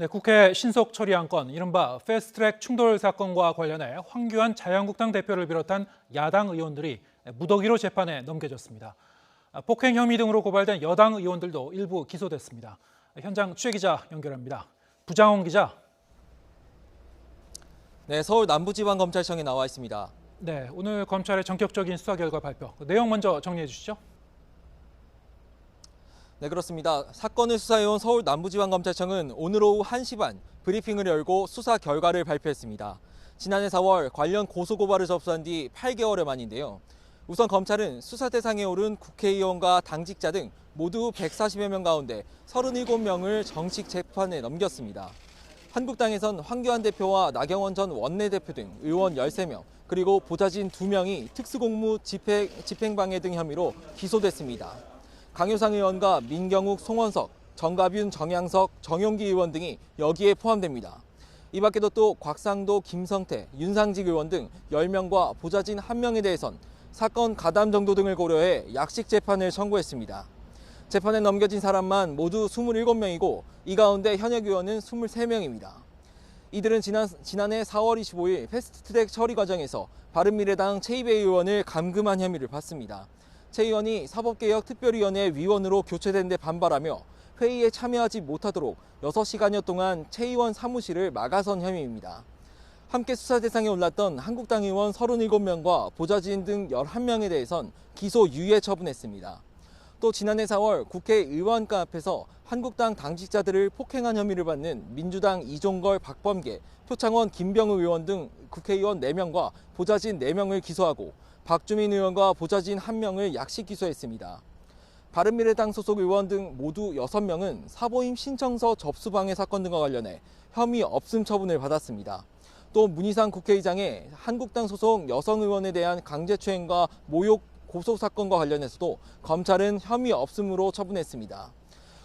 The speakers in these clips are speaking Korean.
네, 국회 신속 처리한 건 이른바 패스트트랙 충돌 사건과 관련해 황교안 자유한국당 대표를 비롯한 야당 의원들이 무더기로 재판에 넘겨졌습니다. 폭행 혐의 등으로 고발된 여당 의원들도 일부 기소됐습니다. 현장 취재 기자 연결합니다. 부장원 기자. 네, 서울 남부지방검찰청에 나와 있습니다. 네, 오늘 검찰의 전격적인 수사 결과 발표. 내용 먼저 정리해 주시죠. 네, 그렇습니다. 사건을 수사해온 서울 남부지방검찰청은 오늘 오후 1시 반 브리핑을 열고 수사 결과를 발표했습니다. 지난해 4월 관련 고소고발을 접수한 뒤 8개월여 만인데요. 우선 검찰은 수사 대상에 오른 국회의원과 당직자 등 모두 140여 명 가운데 37명을 정식 재판에 넘겼습니다. 한국당에선 황교안 대표와 나경원 전 원내대표 등 의원 13명, 그리고 보좌진 2명이 특수공무 집행방해 등 혐의로 기소됐습니다. 강효상 의원과 민경욱, 송원석, 정가뷴, 정양석, 정용기 의원 등이 여기에 포함됩니다. 이 밖에도 또 곽상도, 김성태, 윤상직 의원 등 10명과 보좌진 1명에 대해선 사건 가담 정도 등을 고려해 약식 재판을 청구했습니다. 재판에 넘겨진 사람만 모두 27명이고 이 가운데 현역 의원은 23명입니다. 이들은 지난해 4월 25일 패스트트랙 처리 과정에서 바른미래당 최이배 의원을 감금한 혐의를 받습니다. 최 의원이 사법개혁특별위원회 위원으로 교체된 데 반발하며 회의에 참여하지 못하도록 6시간여 동안 최 의원 사무실을 막아선 혐의입니다. 함께 수사 대상에 올랐던 한국당 의원 37명과 보좌진 등 11명에 대해선 기소 유예 처분했습니다. 또 지난해 4월 국회 의원가 앞에서 한국당 당직자들을 폭행한 혐의를 받는 민주당 이종걸, 박범계, 표창원, 김병우 의원 등 국회의원 4명과 보좌진 4명을 기소하고 박주민 의원과 보좌진 1명을 약식 기소했습니다. 바른미래당 소속 의원 등 모두 6명은 사보임 신청서 접수방해 사건 등과 관련해 혐의 없음 처분을 받았습니다. 또 문희상 국회의장의 한국당 소속 여성 의원에 대한 강제추행과 모욕 고소 사건과 관련해서도 검찰은 혐의 없음으로 처분했습니다.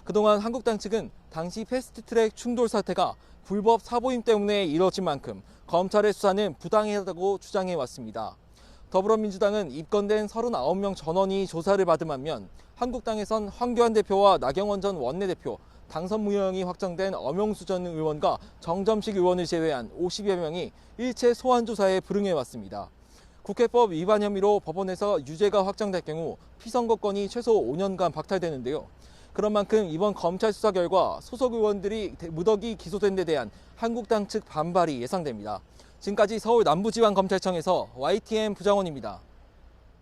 그동안 한국당 측은 당시 패스트트랙 충돌 사태가 불법 사보임 때문에 이뤄진 만큼 검찰의 수사는 부당하다고 주장해왔습니다. 더불어민주당은 입건된 39명 전원이 조사를 받은 반면 한국당에선 황교안 대표와 나경원 전 원내대표, 당선 무효형이 확정된 엄영수 전 의원과 정점식 의원을 제외한 50여 명이 일체 소환 조사에 불응해왔습니다. 국회법 위반 혐의로 법원에서 유죄가 확정될 경우 피선거권이 최소 5년간 박탈되는데요. 그런 만큼 이번 검찰 수사 결과 소속 의원들이 무더기 기소된 데 대한 한국당 측 반발이 예상됩니다. 지금까지 서울 남부지방검찰청에서 YTN 부장원입니다.